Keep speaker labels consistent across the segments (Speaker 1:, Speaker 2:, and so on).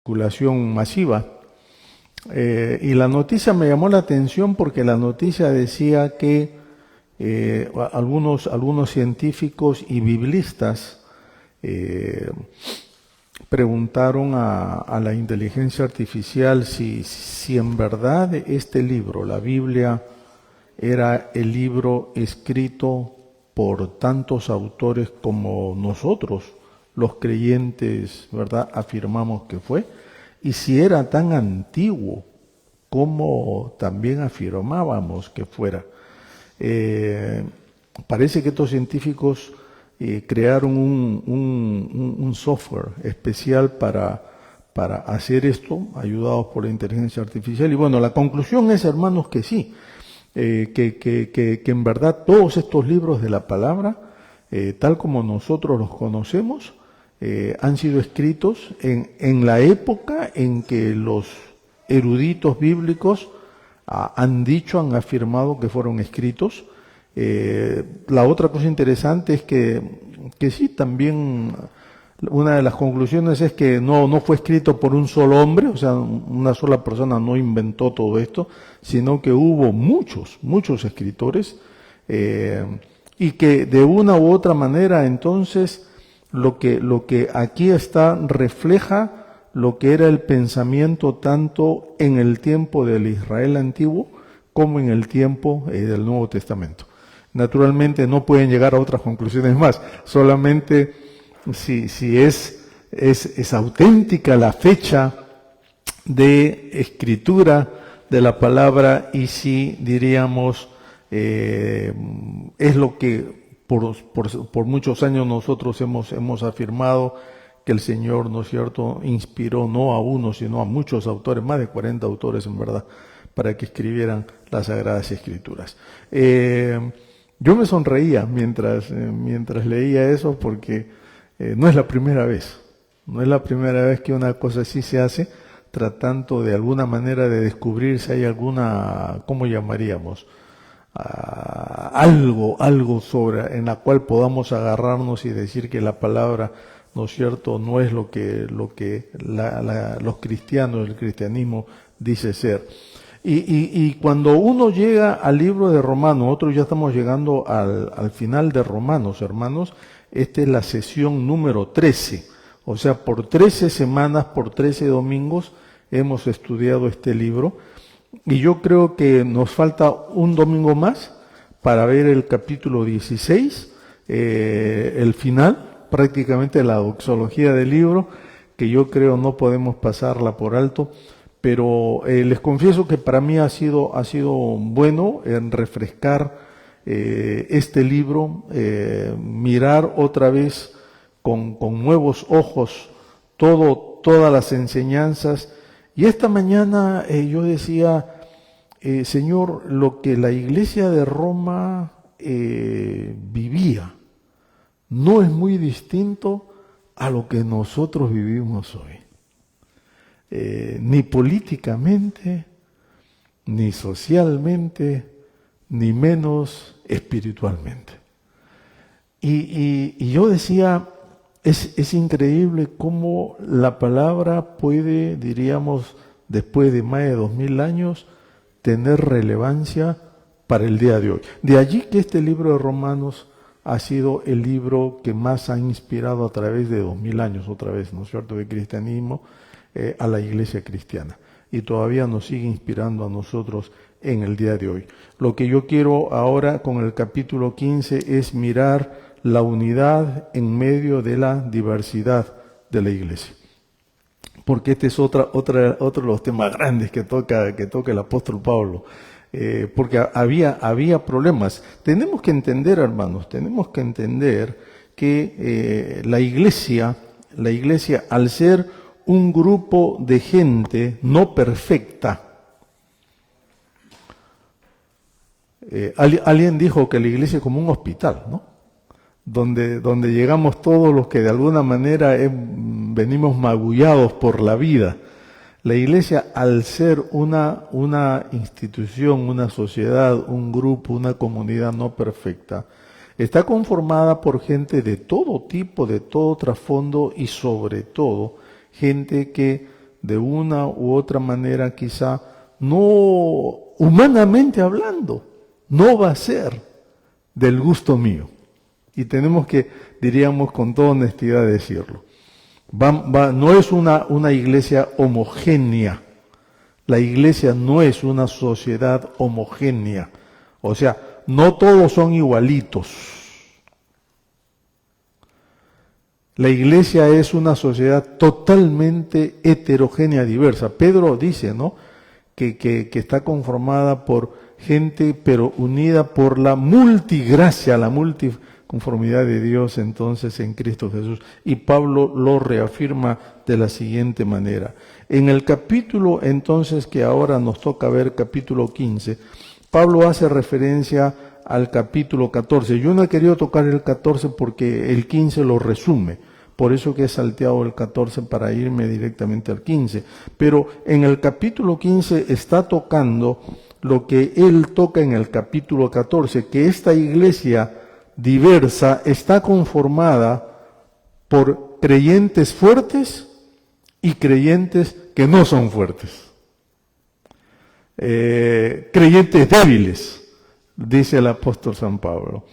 Speaker 1: circulación masiva. Y la noticia me llamó la atención porque la noticia decía que algunos científicos y biblistas preguntaron a la inteligencia artificial si en verdad este libro, la Biblia, era el libro escrito por tantos autores como nosotros, los creyentes, ¿verdad?, afirmamos que fue, y si era tan antiguo como también afirmábamos que fuera. Parece que estos científicos crearon un software especial para hacer esto, ayudados por la inteligencia artificial. Y bueno, la conclusión es, hermanos, que sí, que en verdad todos estos libros de la palabra, tal como nosotros los conocemos, han sido escritos en la época en que los eruditos bíblicos han dicho, han afirmado que fueron escritos. La otra cosa interesante es que sí, también una de las conclusiones es que no fue escrito por un solo hombre, o sea, una sola persona no inventó todo esto, sino que hubo muchos escritores, y que de una u otra manera entonces lo que aquí está refleja lo que era el pensamiento tanto en el tiempo del Israel antiguo como en el tiempo del Nuevo Testamento. Naturalmente no pueden llegar a otras conclusiones más, solamente si es auténtica la fecha de escritura de la palabra y si diríamos es lo que por muchos años nosotros hemos afirmado, que el Señor, ¿no es cierto?, inspiró no a uno, sino a muchos autores, más de 40 autores en verdad, para que escribieran las Sagradas Escrituras. Yo me sonreía mientras leía eso porque no es la primera vez que una cosa así se hace, tratando de alguna manera de descubrir si hay alguna, ¿cómo llamaríamos?, algo sobre en la cual podamos agarrarnos y decir que la palabra, ¿no es cierto?, no es lo que los cristianos, el cristianismo dice ser. Y cuando uno llega al libro de Romanos, nosotros ya estamos llegando al final de Romanos, hermanos. Esta es la sesión número 13. O sea, por 13 semanas, por 13 domingos, hemos estudiado este libro. Y yo creo que nos falta un domingo más para ver el capítulo 16, el final, prácticamente la doxología del libro, que yo creo no podemos pasarla por alto. Pero les confieso que para mí ha sido bueno en refrescar este libro, mirar otra vez con nuevos ojos todas las enseñanzas. Y esta mañana yo decía, Señor, lo que la iglesia de Roma vivía no es muy distinto a lo que nosotros vivimos hoy. Ni políticamente, ni socialmente, ni menos espiritualmente. Y yo decía, es increíble cómo la palabra puede, diríamos, después de más de 2000 años, tener relevancia para el día de hoy. De allí que este libro de Romanos ha sido el libro que más ha inspirado a través de 2000 años, otra vez, ¿no es cierto?, de cristianismo, a la iglesia cristiana, y todavía nos sigue inspirando a nosotros en el día de hoy. Lo que yo quiero ahora con el capítulo 15 es mirar la unidad en medio de la diversidad de la iglesia, porque este es otro de los temas grandes que toca el apóstol Pablo, porque había problemas. Tenemos que entender, hermanos, que la iglesia al ser un grupo de gente no perfecta. Alguien dijo que la iglesia es como un hospital, ¿no? Donde llegamos todos los que de alguna manera venimos magullados por la vida. La iglesia, al ser una institución, una sociedad, un grupo, una comunidad no perfecta, está conformada por gente de todo tipo, de todo trasfondo y sobre todo gente que de una u otra manera, quizá, no humanamente hablando, no va a ser del gusto mío. Y tenemos que, diríamos con toda honestidad, decirlo. No es una iglesia homogénea. La iglesia no es una sociedad homogénea. O sea, no todos son igualitos. La iglesia es una sociedad totalmente heterogénea, diversa. Pedro dice, ¿no?, que está conformada por gente, pero unida por la multigracia, la multiconformidad de Dios entonces en Cristo Jesús. Y Pablo lo reafirma de la siguiente manera. En el capítulo entonces que ahora nos toca ver, capítulo 15, Pablo hace referencia al capítulo 14. Yo no he querido tocar el 14 porque el 15 lo resume. Por eso que he salteado el 14 para irme directamente al 15. Pero en el capítulo 15 está tocando lo que él toca en el capítulo 14, que esta iglesia diversa está conformada por creyentes fuertes y creyentes que no son fuertes. Creyentes débiles, dice el apóstol San Pablo.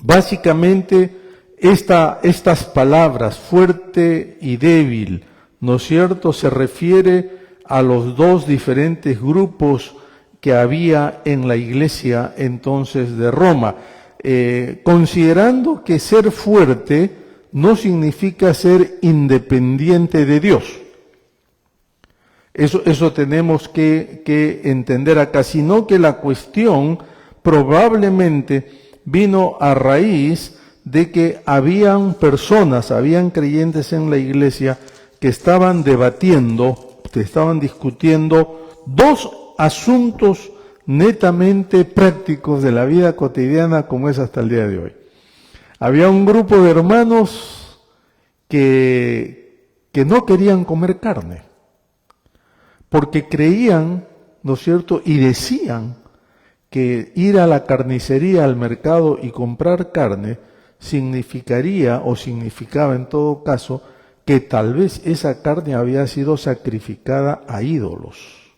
Speaker 1: Básicamente, estas palabras, fuerte y débil, ¿no es cierto?, se refiere a los dos diferentes grupos que había en la iglesia entonces de Roma, considerando que ser fuerte no significa ser independiente de Dios. Eso tenemos que entender acá, sino que la cuestión probablemente vino a raíz de que habían personas, habían creyentes en la iglesia que estaban debatiendo, que estaban discutiendo dos asuntos netamente prácticos de la vida cotidiana como es hasta el día de hoy. Había un grupo de hermanos que no querían comer carne, porque creían, ¿no es cierto?, y decían que ir a la carnicería, al mercado y comprar carne significaría o significaba en todo caso que tal vez esa carne había sido sacrificada a ídolos.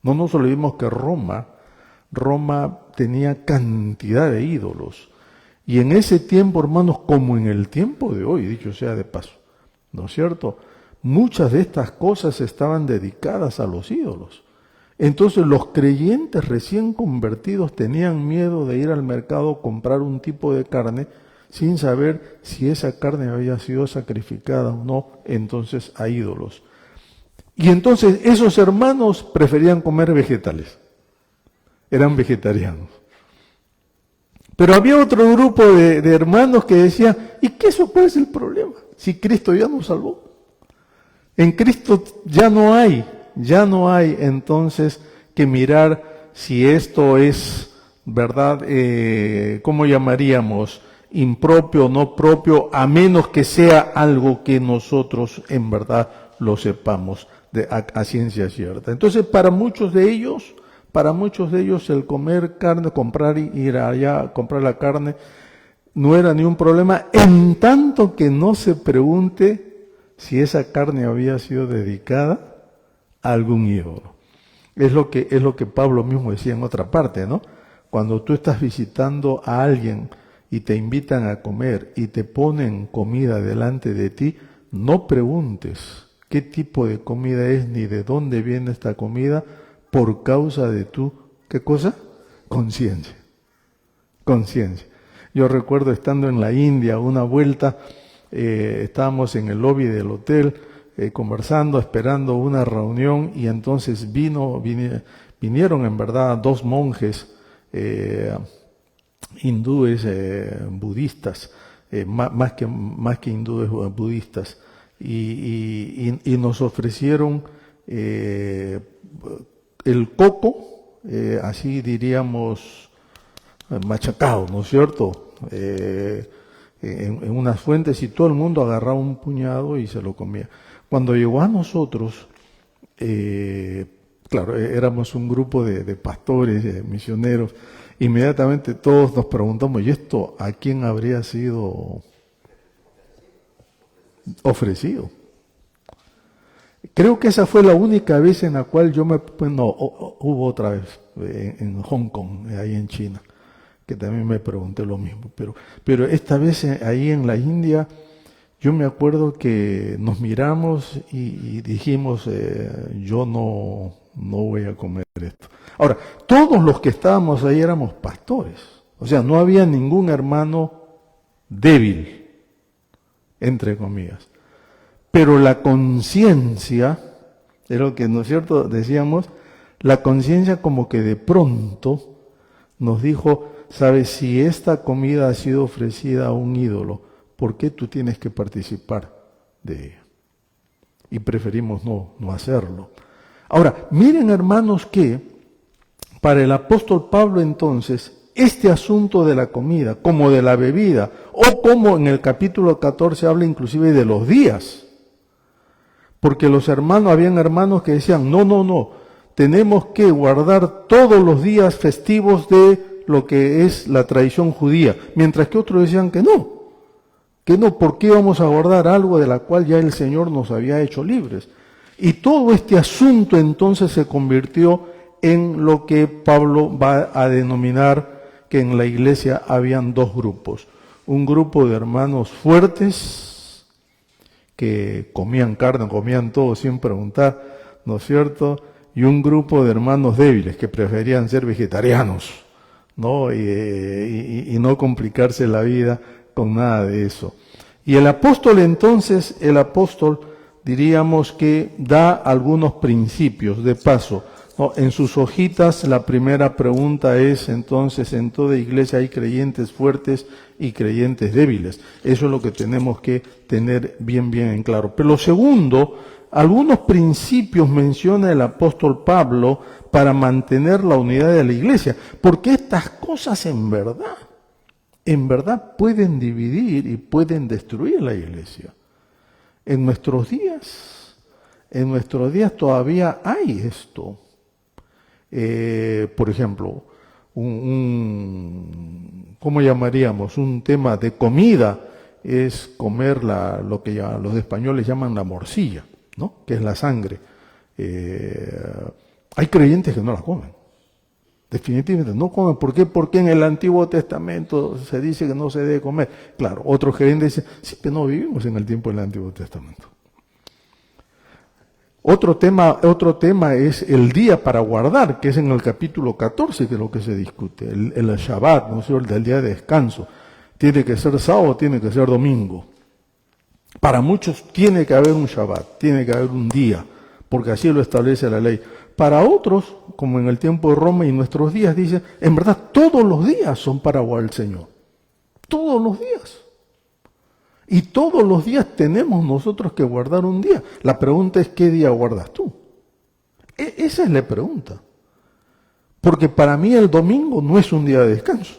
Speaker 1: No nos olvidemos que Roma tenía cantidad de ídolos. Y en ese tiempo, hermanos, como en el tiempo de hoy, dicho sea de paso, ¿no es cierto?, muchas de estas cosas estaban dedicadas a los ídolos. Entonces los creyentes recién convertidos tenían miedo de ir al mercado a comprar un tipo de carne sin saber si esa carne había sido sacrificada o no, entonces a ídolos. Y entonces esos hermanos preferían comer vegetales, eran vegetarianos. Pero había otro grupo de hermanos que decían, ¿y qué eso cuál es el problema? Si Cristo ya nos salvó. En Cristo ya no hay entonces que mirar si esto es, ¿verdad? ¿Cómo llamaríamos? Impropio o no propio, a menos que sea algo que nosotros en verdad lo sepamos a ciencia cierta. Entonces, para muchos de ellos el comer carne, ir allá a comprar la carne, no era ni un problema, en tanto que no se pregunte si esa carne había sido dedicada a algún ídolo. Es lo que Pablo mismo decía en otra parte, ¿no? Cuando tú estás visitando a alguien y te invitan a comer y te ponen comida delante de ti, no preguntes qué tipo de comida es ni de dónde viene esta comida por causa de tu, ¿qué cosa? Conciencia. Yo recuerdo estando en la India una vuelta, estábamos en el lobby del hotel conversando, esperando una reunión y entonces vinieron en verdad dos monjes hindúes, budistas, más que hindúes, budistas, y nos ofrecieron el coco, así diríamos, machacado, ¿no es cierto? En unas fuentes, y todo el mundo agarraba un puñado y se lo comía. Cuando llegó a nosotros, claro, éramos un grupo de pastores, misioneros. Inmediatamente todos nos preguntamos, ¿y esto a quién habría sido ofrecido? Creo que esa fue la única vez en la cual yo hubo otra vez en Hong Kong, ahí en China, que también me pregunté lo mismo, pero esta vez ahí en la India, yo me acuerdo que nos miramos y dijimos, yo no voy a comer esto. Ahora, todos los que estábamos ahí éramos pastores, o sea, no había ningún hermano débil, entre comillas. Pero la conciencia, es lo que, ¿no es cierto?, decíamos, la conciencia como que de pronto nos dijo, sabes, si esta comida ha sido ofrecida a un ídolo, ¿por qué tú tienes que participar de ella? Y preferimos no hacerlo. Ahora, miren hermanos que para el apóstol Pablo entonces, este asunto de la comida, como de la bebida, o como en el capítulo 14 habla inclusive de los días, porque habían hermanos que decían, no, tenemos que guardar todos los días festivos de lo que es la tradición judía, mientras que otros decían que no, ¿por qué vamos a guardar algo de la cual ya el Señor nos había hecho libres? Y todo este asunto entonces se convirtió en lo que Pablo va a denominar que en la iglesia habían dos grupos, un grupo de hermanos fuertes, que comían carne, comían todo sin preguntar, ¿no es cierto? Y un grupo de hermanos débiles que preferían ser vegetarianos, ¿no? Y no complicarse la vida con nada de eso. Y el apóstol entonces, diríamos que da algunos principios de paso, ¿no? En sus hojitas la primera pregunta es entonces, en toda iglesia hay creyentes fuertes y creyentes débiles. Eso es lo que tenemos que tener bien en claro. Pero lo segundo, algunos principios menciona el apóstol Pablo para mantener la unidad de la iglesia, porque estas cosas en verdad pueden dividir y pueden destruir la iglesia. En nuestros días todavía hay esto. Por ejemplo, ¿cómo llamaríamos? Un tema de comida es comer lo que los españoles llaman la morcilla, ¿no? Que es la sangre. Hay creyentes que no la comen. Definitivamente no comen. ¿Por qué? Porque en el Antiguo Testamento se dice que no se debe comer. Claro, otros creyentes dicen, sí, pero no vivimos en el tiempo del Antiguo Testamento. Otro tema es el día para guardar, que es en el capítulo 14, que es lo que se discute, el Shabbat, ¿no es cierto?, el día de descanso. Tiene que ser sábado, tiene que ser domingo. Para muchos tiene que haber un Shabbat, tiene que haber un día, porque así lo establece la ley. Para otros, como en el tiempo de Roma y nuestros días, dicen, en verdad todos los días son para guardar al Señor. Todos los días. Y todos los días tenemos nosotros que guardar un día. La pregunta es, ¿qué día guardas tú? Esa es la pregunta. Porque para mí el domingo no es un día de descanso.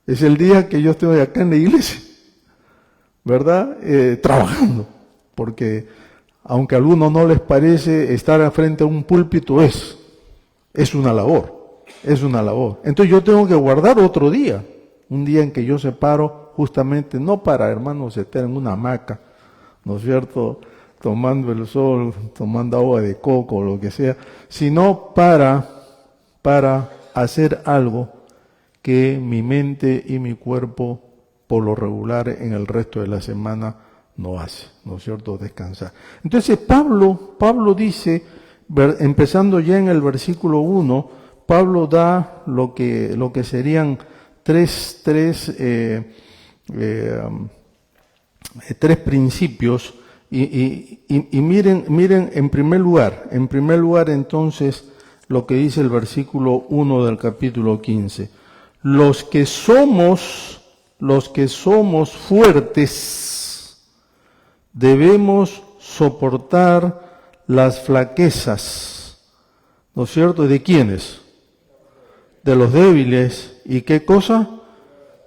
Speaker 1: Es el día que yo estoy acá en la iglesia, ¿verdad? Trabajando. Porque aunque a algunos no les parece, estar frente a un púlpito es una labor. Es una labor. Entonces yo tengo que guardar otro día. Un día en que yo separo justamente, no para, hermanos, estar en una hamaca, ¿no es cierto?, tomando el sol, tomando agua de coco o lo que sea, sino para hacer algo que mi mente y mi cuerpo, por lo regular, en el resto de la semana no hace, ¿no es cierto?, descansar. Entonces Pablo dice, empezando ya en el versículo 1, Pablo da lo que serían tres principios y miren en primer lugar entonces lo que dice el versículo 1 del capítulo 15. Los que somos fuertes debemos soportar las flaquezas, ¿no es cierto? ¿De quiénes? De los débiles. ¿Y qué cosa?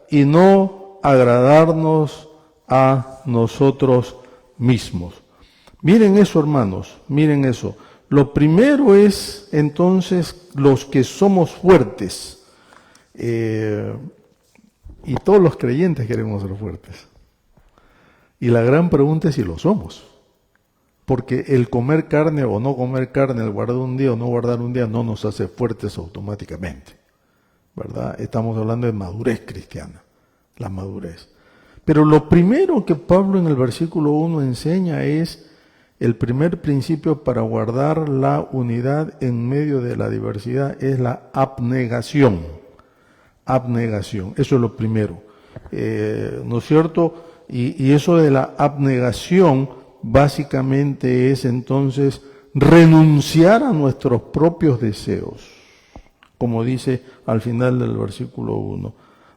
Speaker 1: Y no agradarnos a nosotros mismos. Miren eso, hermanos, miren eso. Lo primero es, entonces, los que somos fuertes. Y todos los creyentes queremos ser fuertes. Y la gran pregunta es si lo somos. Porque el comer carne o no comer carne, el guardar un día o no guardar un día, no nos hace fuertes automáticamente, ¿verdad? Estamos hablando de madurez cristiana, la madurez. Pero lo primero que Pablo en el versículo 1 enseña es el primer principio para guardar la unidad en medio de la diversidad, es la abnegación. Abnegación, eso es lo primero. ¿No es cierto? Y eso de la abnegación básicamente es entonces renunciar a nuestros propios deseos, como dice al final del versículo 1.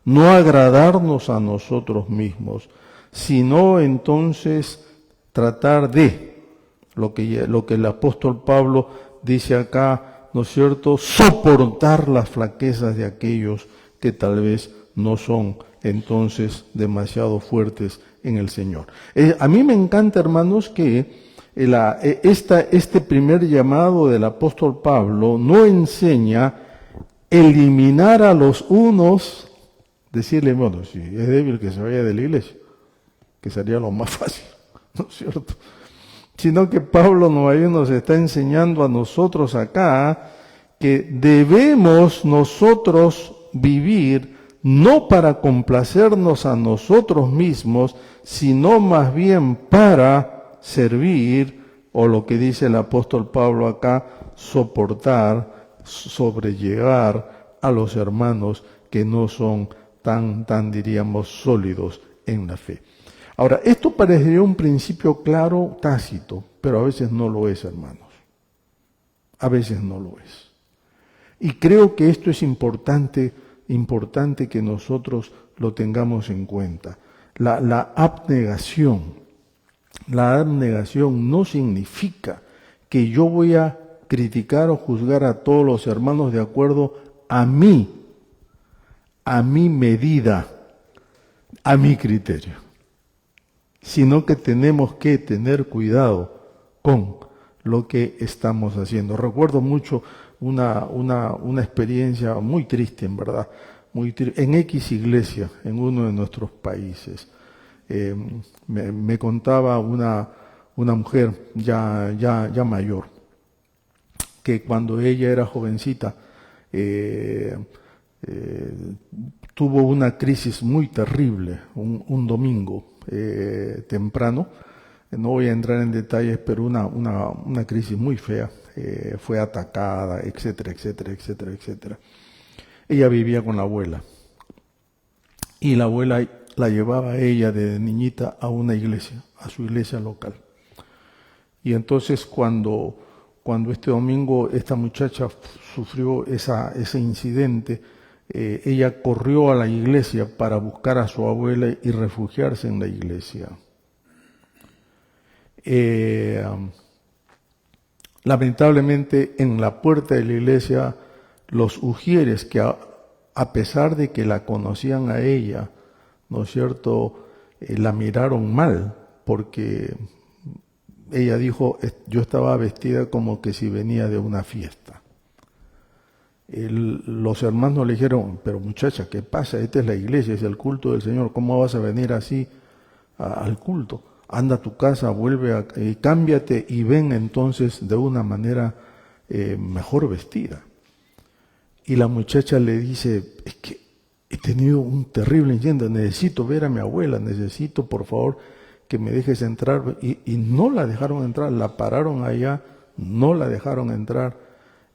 Speaker 1: No agradarnos a nosotros mismos, sino entonces tratar de lo que el apóstol Pablo dice acá, ¿no es cierto?, soportar las flaquezas de aquellos que tal vez no son entonces demasiado fuertes en el Señor. A mí me encanta, hermanos, que este primer llamado del apóstol Pablo no enseña eliminar a los unos, decirle, bueno, si es débil que se vaya de la iglesia, que sería lo más fácil, ¿no es cierto? Sino que Pablo nos está enseñando a nosotros acá que debemos nosotros vivir no para complacernos a nosotros mismos, sino más bien para servir, o lo que dice el apóstol Pablo acá, soportar, sobrellevar a los hermanos que no son tan diríamos, sólidos en la fe. Ahora, esto parecería un principio claro, tácito, pero a veces no lo es, hermanos. A veces no lo es. Y creo que esto es importante que nosotros lo tengamos en cuenta. La abnegación no significa que yo voy a criticar o juzgar a todos los hermanos de acuerdo a mi medida, a mi criterio, sino que tenemos que tener cuidado con lo que estamos haciendo. Recuerdo mucho una experiencia muy triste, en verdad, en X iglesia, en uno de nuestros países. Me contaba una mujer ya mayor, que cuando ella era jovencita, tuvo una crisis muy terrible un domingo temprano. No voy a entrar en detalles, pero una crisis muy fea. Fue atacada, etcétera, etcétera, etcétera, etcétera. Ella vivía con la abuela. Y la abuela la llevaba a ella de niñita a una iglesia, a su iglesia local. Y entonces cuando este domingo esta muchacha sufrió ese incidente, ella corrió a la iglesia para buscar a su abuela y refugiarse en la iglesia. Lamentablemente en la puerta de la iglesia los ujieres, que a pesar de que la conocían a ella, ¿no es cierto?, la miraron mal, porque ella dijo, yo estaba vestida como que si venía de una fiesta. Los hermanos le dijeron, pero muchacha, ¿qué pasa? Esta es la iglesia, es el culto del Señor, ¿cómo vas a venir así al culto? Anda a tu casa, cámbiate y ven entonces de una manera mejor vestida. Y la muchacha le dice, es que he tenido un terrible incendio, necesito ver a mi abuela, necesito por favor que me dejes entrar. Y no la dejaron entrar, la pararon allá, no la dejaron entrar.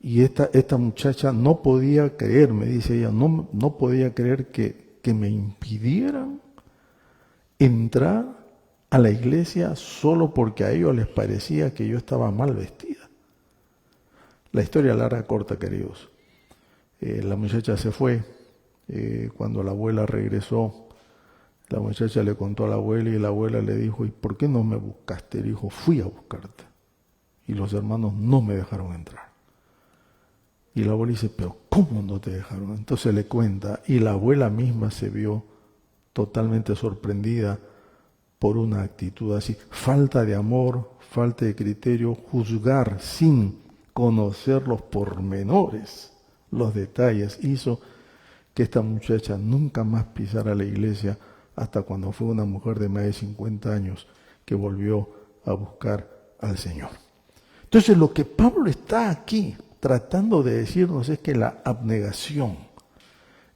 Speaker 1: Y esta muchacha no podía creer, me dice ella, no podía creer que me impidieran entrar a la iglesia solo porque a ellos les parecía que yo estaba mal vestida. La historia larga, corta, queridos. La muchacha se fue. Cuando la abuela regresó, la muchacha le contó a la abuela y la abuela le dijo, ¿y por qué no me buscaste? Le dijo, fui a buscarte. Y los hermanos no me dejaron entrar. Y la abuela dice, pero ¿cómo no te dejaron? Entonces le cuenta, y la abuela misma se vio totalmente sorprendida por una actitud así. Falta de amor, falta de criterio, juzgar sin conocer los pormenores, los detalles, hizo que esta muchacha nunca más pisara la iglesia hasta cuando fue una mujer de más de 50 años que volvió a buscar al Señor. Entonces lo que Pablo está aquí tratando de decirnos es que la abnegación,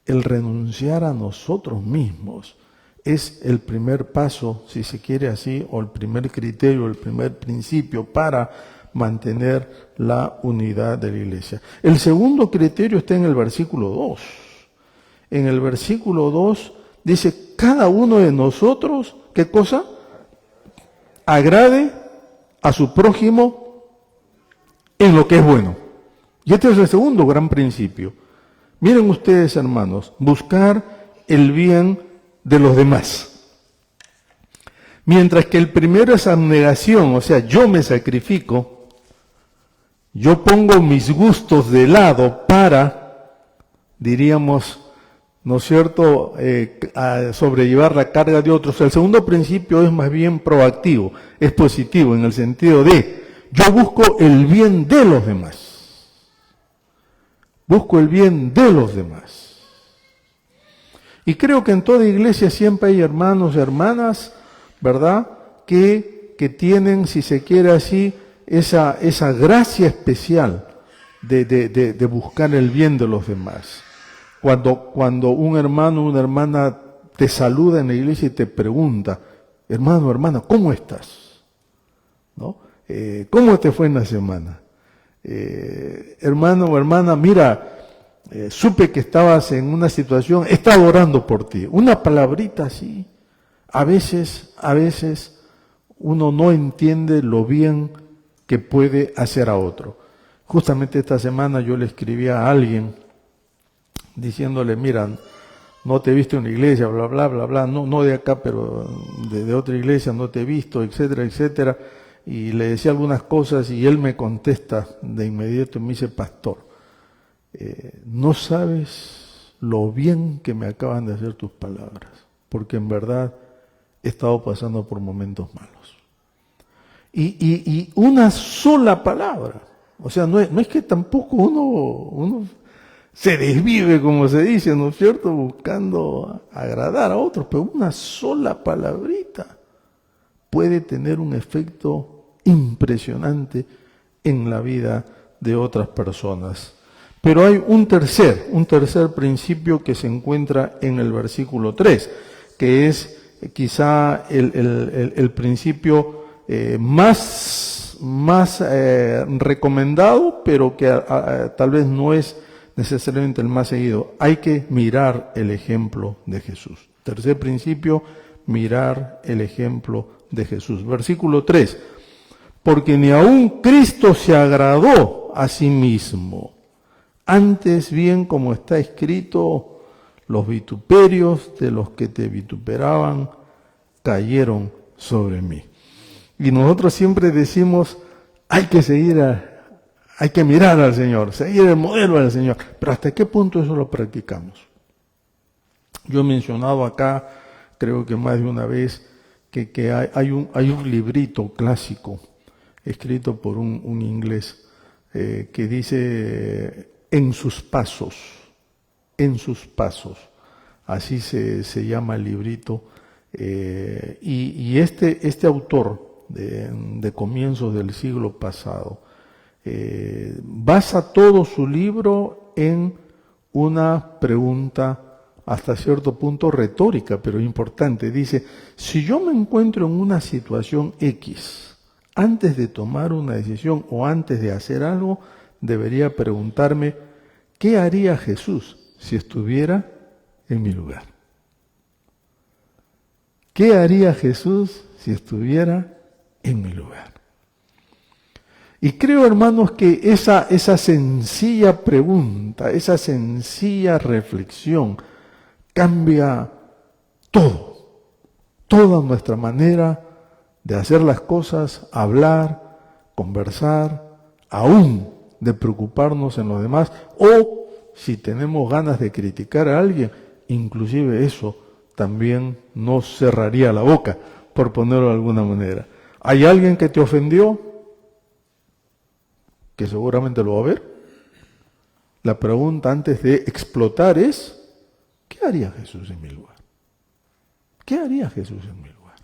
Speaker 1: el renunciar a nosotros mismos, es el primer paso, si se quiere así, o el primer criterio, el primer principio para mantener la unidad de la iglesia. El segundo criterio está en el versículo 2. En el versículo 2 dice, cada uno de nosotros, ¿qué cosa? Agrade a su prójimo en lo que es bueno. Y este es el segundo gran principio. Miren ustedes, hermanos, buscar el bien de los demás. Mientras que el primero es abnegación, o sea, yo me sacrifico, yo pongo mis gustos de lado para, diríamos, ¿no es cierto?, a sobrellevar la carga de otros. El segundo principio es más bien proactivo, es positivo, en el sentido de, yo busco el bien de los demás. Busco el bien de los demás. Y creo que en toda iglesia siempre hay hermanos y hermanas, ¿verdad?, que tienen, si se quiere así, esa gracia especial de buscar el bien de los demás. Cuando un hermano o una hermana te saluda en la iglesia y te pregunta, hermano o hermana, ¿cómo estás? ¿No? ¿Cómo te fue en la semana? Hermano o hermana, mira, supe que estabas en una situación, estaba orando por ti. Una palabrita así, a veces uno no entiende lo bien que puede hacer a otro. Justamente esta semana yo le escribí a alguien diciéndole, mira, no te he visto en la iglesia, bla, bla, bla, bla, no de acá, pero de otra iglesia no te he visto, etcétera, etcétera. Y le decía algunas cosas y él me contesta de inmediato y me dice, pastor, no sabes lo bien que me acaban de hacer tus palabras, porque en verdad he estado pasando por momentos malos. Y una sola palabra, o sea, no es que tampoco uno se desvive, como se dice, ¿no es cierto?, buscando agradar a otros, pero una sola palabrita puede tener un efecto impresionante en la vida de otras personas. Pero hay un tercer principio que se encuentra en el versículo 3, que es quizá el principio más recomendado, pero que tal vez no es necesariamente el más seguido. Hay que mirar el ejemplo de Jesús. Tercer principio, mirar el ejemplo de Jesús. Versículo 3. Porque ni aun Cristo se agradó a sí mismo. Antes bien, como está escrito, los vituperios de los que te vituperaban cayeron sobre mí. Y nosotros siempre decimos, hay que mirar al Señor, seguir el modelo del Señor. Pero ¿hasta qué punto eso lo practicamos? Yo he mencionado acá, creo que más de una vez, que hay un librito clásico escrito por un inglés que dice en sus pasos, así se llama el librito, y este autor de comienzos del siglo pasado basa todo su libro en una pregunta hasta cierto punto retórica, pero importante. Dice, si yo me encuentro en una situación X, antes de tomar una decisión o antes de hacer algo, debería preguntarme, ¿qué haría Jesús si estuviera en mi lugar? ¿Qué haría Jesús si estuviera en mi lugar? Y creo, hermanos, que esa sencilla pregunta, esa sencilla reflexión cambia toda nuestra manera de hacer las cosas, hablar, conversar, aún de preocuparnos en los demás, o si tenemos ganas de criticar a alguien, inclusive eso también nos cerraría la boca, por ponerlo de alguna manera. ¿Hay alguien que te ofendió? Que seguramente lo va a ver. La pregunta antes de explotar es, ¿qué haría Jesús en mi lugar? ¿Qué haría Jesús en mi lugar?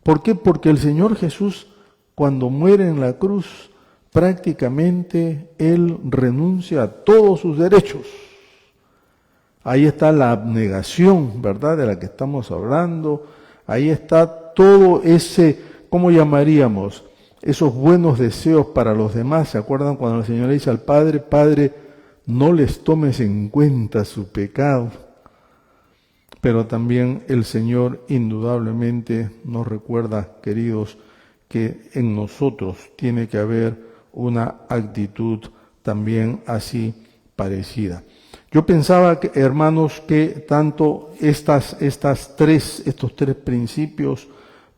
Speaker 1: ¿Por qué? Porque el Señor Jesús cuando muere en la cruz, prácticamente Él renuncia a todos sus derechos. Ahí está la abnegación, ¿verdad?, de la que estamos hablando. Ahí está todo ese, ¿cómo llamaríamos? Esos buenos deseos para los demás. ¿Se acuerdan cuando el Señor le dice al Padre, Padre, no les tomes en cuenta su pecado? Pero también el Señor indudablemente nos recuerda, queridos, que en nosotros tiene que haber una actitud también así parecida. Yo pensaba, hermanos, que tanto estos tres principios,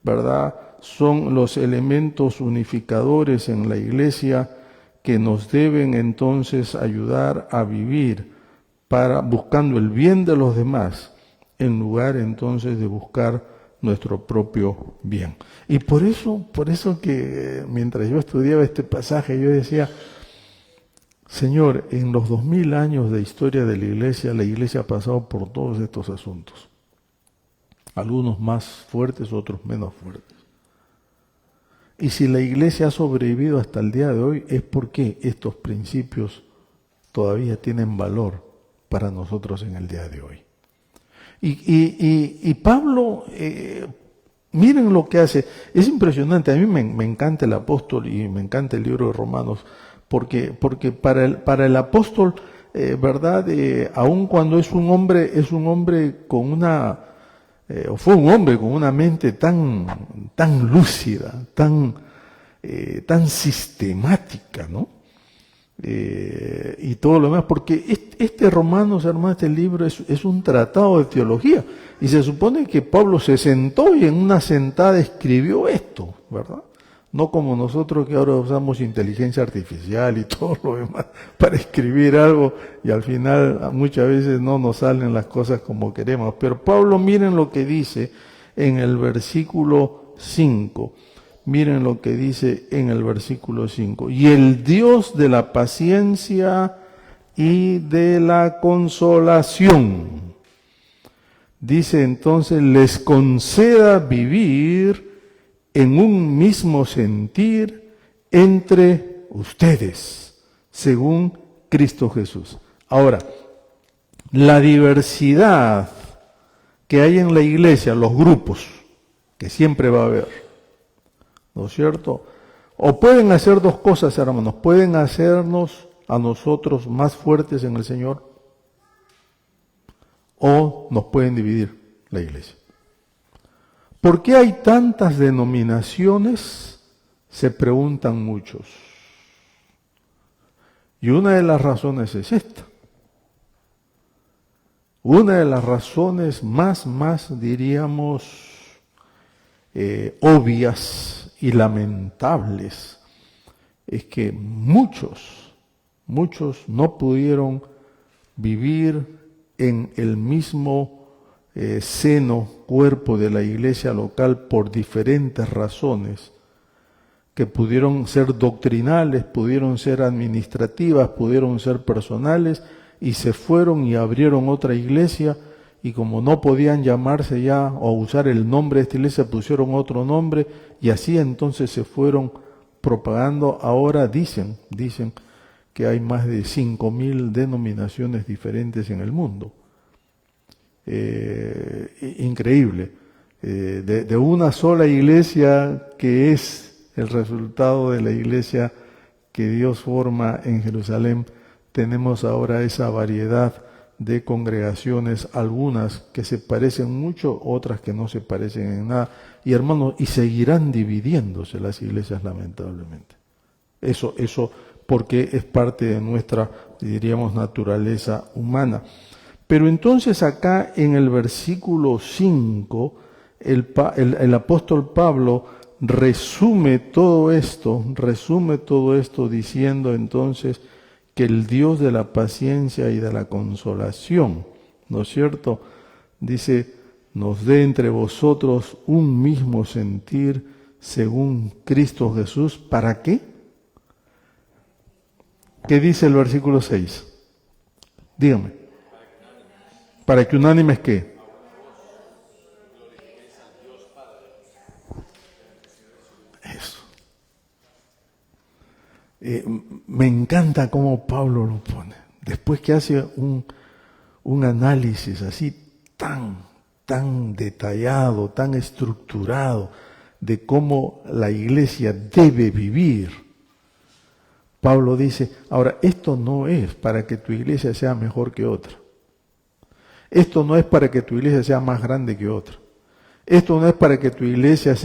Speaker 1: ¿verdad?, son los elementos unificadores en la Iglesia que nos deben entonces ayudar a vivir buscando el bien de los demás, en lugar entonces de buscar nuestro propio bien. Y por eso que mientras yo estudiaba este pasaje, yo decía, Señor, en los 2000 años de historia de la Iglesia ha pasado por todos estos asuntos. Algunos más fuertes, otros menos fuertes. Y si la Iglesia ha sobrevivido hasta el día de hoy, es porque estos principios todavía tienen valor para nosotros en el día de hoy. Y Pablo, miren lo que hace. Es impresionante. A mí me encanta el apóstol y me encanta el libro de Romanos, porque para el apóstol, ¿verdad? Aun cuando es un hombre con una, o fue un hombre con una mente tan lúcida, tan sistemática, ¿no? Y todo lo demás, porque este Romanos, hermanos, este libro es un tratado de teología, y se supone que Pablo se sentó y en una sentada escribió esto, ¿verdad? No como nosotros que ahora usamos inteligencia artificial y todo lo demás para escribir algo, y al final muchas veces no nos salen las cosas como queremos. Pero Pablo, miren lo que dice en el versículo 5. Miren lo que dice en el versículo 5. Y el Dios de la paciencia y de la consolación, dice entonces, les conceda vivir en un mismo sentir entre ustedes, según Cristo Jesús. Ahora, la diversidad que hay en la iglesia, los grupos, que siempre va a haber, ¿no es cierto? O pueden hacer dos cosas, hermanos. Pueden hacernos a nosotros más fuertes en el Señor, o nos pueden dividir la iglesia. ¿Por qué hay tantas denominaciones? Se preguntan muchos. Y una de las razones es esta. Una de las razones más diríamos, obvias y lamentables, es que muchos no pudieron vivir en el mismo cuerpo de la iglesia local por diferentes razones, que pudieron ser doctrinales, pudieron ser administrativas, pudieron ser personales, y se fueron y abrieron otra iglesia, y como no podían llamarse ya o usar el nombre de esta iglesia, pusieron otro nombre, y así entonces se fueron propagando. Ahora dicen que hay más de 5.000 denominaciones diferentes en el mundo. Increíble. De una sola iglesia, que es el resultado de la iglesia que Dios forma en Jerusalén, tenemos ahora esa variedad de congregaciones, algunas que se parecen mucho, otras que no se parecen en nada. Y hermanos, y seguirán dividiéndose las iglesias, lamentablemente. Eso porque es parte de nuestra, diríamos, naturaleza humana. Pero entonces acá en el versículo 5, el apóstol Pablo resume todo esto diciendo entonces que el Dios de la paciencia y de la consolación, ¿no es cierto?, dice, nos dé entre vosotros un mismo sentir según Cristo Jesús. ¿Para qué? ¿Qué dice el versículo 6? Dígame. ¿Para que unánimes qué? Eso. Me encanta cómo Pablo lo pone. Después que hace un análisis así tan detallado, tan estructurado de cómo la iglesia debe vivir, Pablo dice, ahora, esto no es para que tu iglesia sea mejor que otra. Esto no es para que tu iglesia sea más grande que otra. Esto no es para que tu iglesia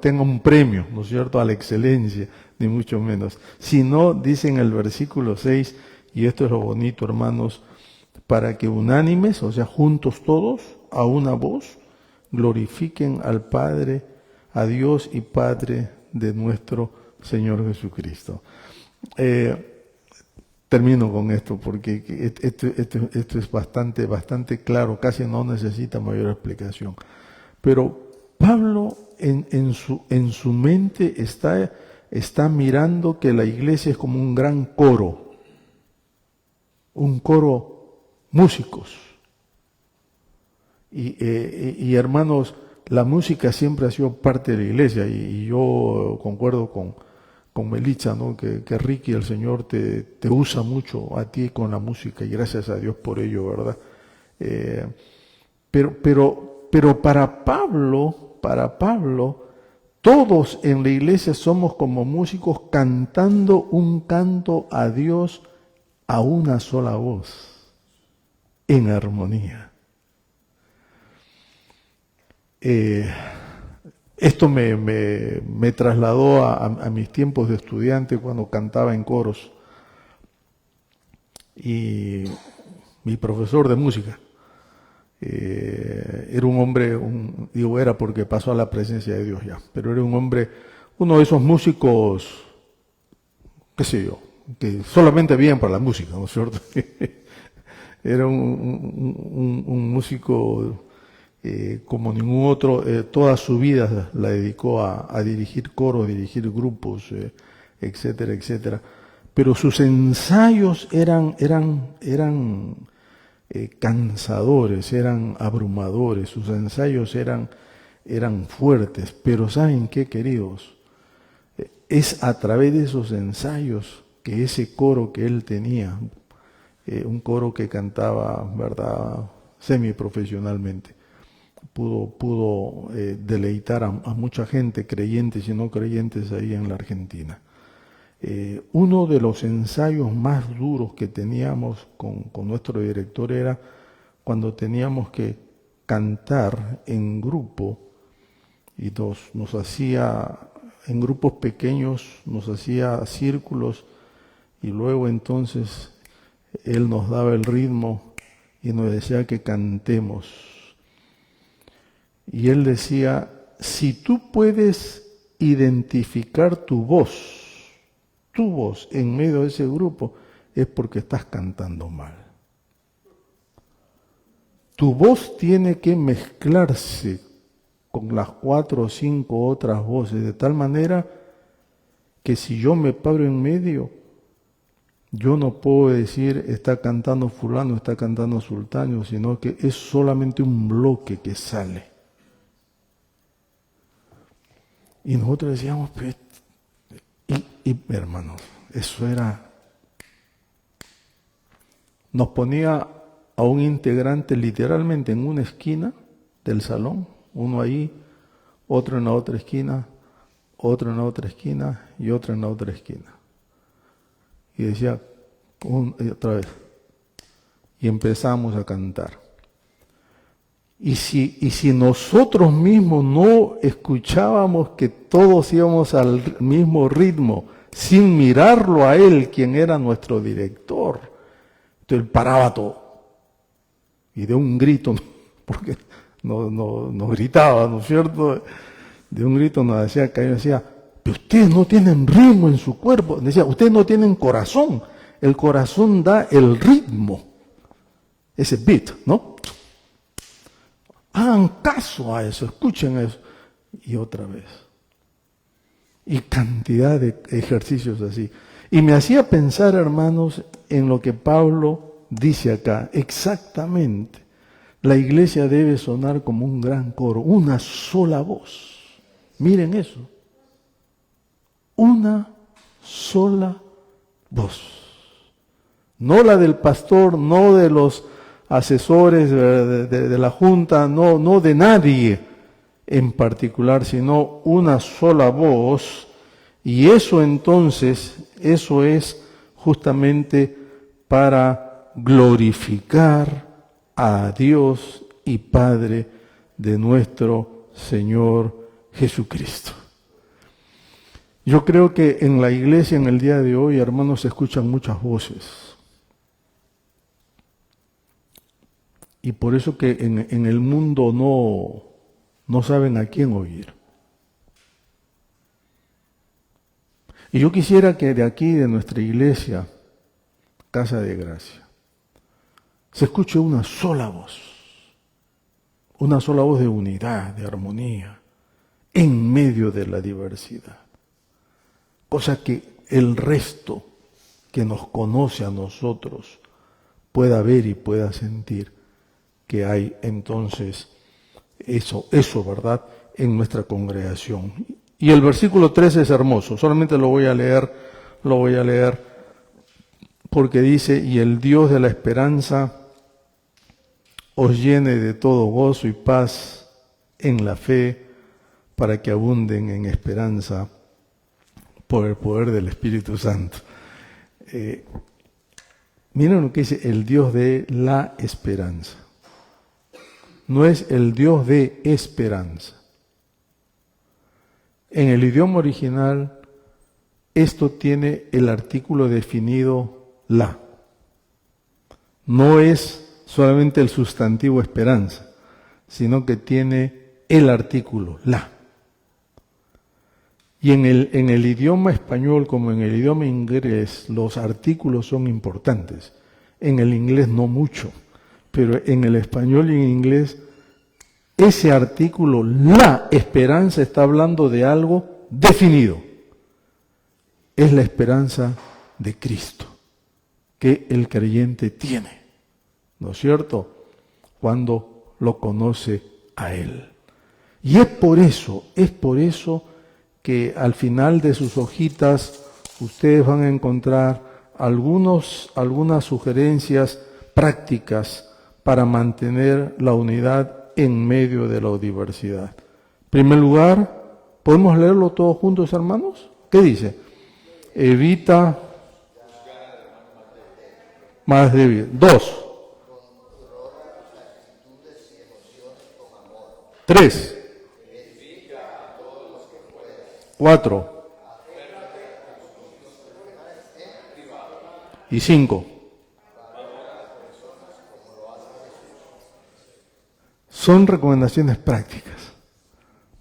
Speaker 1: tenga un premio, ¿no es cierto?, a la excelencia, ni mucho menos. Sino, dice en el versículo 6, y esto es lo bonito, hermanos, para que unánimes, o sea, juntos todos, a una voz, glorifiquen al Padre, a Dios y Padre de nuestro Señor Jesucristo. Termino con esto porque esto es bastante claro, casi no necesita mayor explicación. Pero Pablo en su mente está mirando que la iglesia es como un gran coro, un coro músicos. Y hermanos, la música siempre ha sido parte de la iglesia y yo concuerdo con Melitza, ¿no? Que Ricky, el Señor te usa mucho a ti con la música y gracias a Dios por ello, ¿verdad? Pero para Pablo, todos en la iglesia somos como músicos cantando un canto a Dios a una sola voz, en armonía. Esto me trasladó a mis tiempos de estudiante cuando cantaba en coros. Y mi profesor de música era un hombre, digo era porque pasó a la presencia de Dios ya, pero era un hombre, uno de esos músicos, qué sé yo, que solamente vivían para la música, ¿no es cierto? Era un músico como ningún otro, toda su vida la dedicó a dirigir coros, dirigir grupos, etcétera, etcétera. Pero sus ensayos eran cansadores, eran abrumadores, sus ensayos eran fuertes. Pero ¿saben qué, queridos? Es a través de esos ensayos que ese coro que él tenía, un coro que cantaba, ¿verdad?, semiprofesionalmente, pudo deleitar a mucha gente, creyentes y no creyentes ahí en la Argentina. Uno de los ensayos más duros que teníamos con nuestro director era cuando teníamos que cantar en grupo y nos hacía, en grupos pequeños, nos hacía círculos y luego entonces él nos daba el ritmo y nos decía que cantemos. Y él decía, si tú puedes identificar tu voz en medio de ese grupo, es porque estás cantando mal. Tu voz tiene que mezclarse con las 4 o 5 otras voces, de tal manera que si yo me paro en medio, yo no puedo decir está cantando fulano, está cantando sultano, sino que es solamente un bloque que sale. Y nosotros decíamos, y hermanos, eso era, nos ponía a un integrante literalmente en una esquina del salón, uno ahí, otro en la otra esquina, otro en la otra esquina y otro en la otra esquina. Y decía, otra vez, y empezamos a cantar. Y si nosotros mismos no escuchábamos que todos íbamos al mismo ritmo, sin mirarlo a él, quien era nuestro director, entonces él paraba todo. Y de un grito, porque nos gritaba, ¿no es cierto? De un grito nos decía, que yo decía, pero ustedes no tienen ritmo en su cuerpo. Decía, ustedes no tienen corazón. El corazón da el ritmo, ese beat, ¿no? Hagan caso a eso, escuchen eso. Y otra vez. Y cantidad de ejercicios así. Y me hacía pensar, hermanos, en lo que Pablo dice acá. Exactamente. La iglesia debe sonar como un gran coro, una sola voz. Miren eso. Una sola voz. No la del pastor, no de los asesores de la junta, no de nadie en particular, sino una sola voz. Y eso entonces, eso es justamente para glorificar a Dios y Padre de nuestro Señor Jesucristo. Yo creo que en la iglesia en el día de hoy, hermanos, se escuchan muchas voces. Y por eso que en el mundo no saben a quién oír. Y yo quisiera que de aquí, de nuestra iglesia, Casa de Gracia, se escuche una sola voz de unidad, de armonía, en medio de la diversidad. Cosa que el resto que nos conoce a nosotros pueda ver y pueda sentir que hay entonces eso, ¿verdad?, en nuestra congregación. Y el versículo 13 es hermoso, solamente lo voy a leer porque dice: y el Dios de la esperanza os llene de todo gozo y paz en la fe, para que abunden en esperanza por el poder del Espíritu Santo. Miren lo que dice el Dios de la esperanza. No es el Dios de esperanza. En el idioma original, esto tiene el artículo definido la. No es solamente el sustantivo esperanza, sino que tiene el artículo la. Y en el idioma español, como en el idioma inglés, los artículos son importantes. En el inglés no mucho, pero en el español y en inglés, ese artículo, la esperanza, está hablando de algo definido. Es la esperanza de Cristo que el creyente tiene, ¿no es cierto?, cuando lo conoce a Él. Y es por eso que al final de sus hojitas ustedes van a encontrar algunas sugerencias prácticas para mantener la unidad en medio de la diversidad. En primer lugar, ¿podemos leerlo todos juntos, hermanos? ¿Qué dice? Evita más débil. 2. 3. 4. Y 5. Son recomendaciones prácticas,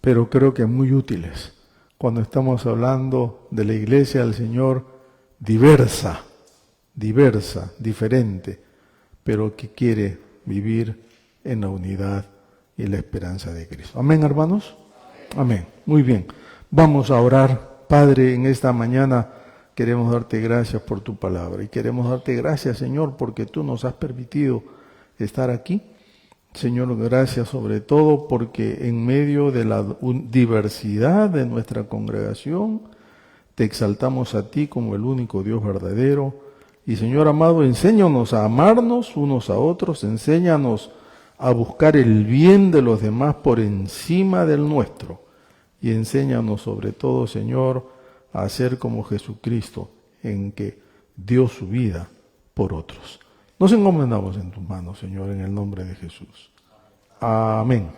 Speaker 1: pero creo que muy útiles cuando estamos hablando de la iglesia del Señor diversa, diferente, pero que quiere vivir en la unidad y la esperanza de Cristo. ¿Amén, hermanos? Amén. Muy bien. Vamos a orar. Padre, en esta mañana queremos darte gracias por tu palabra y queremos darte gracias, Señor, porque tú nos has permitido estar aquí. Señor, gracias sobre todo porque en medio de la diversidad de nuestra congregación te exaltamos a ti como el único Dios verdadero. Y Señor amado, enséñanos a amarnos unos a otros, enséñanos a buscar el bien de los demás por encima del nuestro. Y enséñanos sobre todo, Señor, a ser como Jesucristo, en que dio su vida por otros. Nos encomendamos en tus manos, Señor, en el nombre de Jesús. Amén.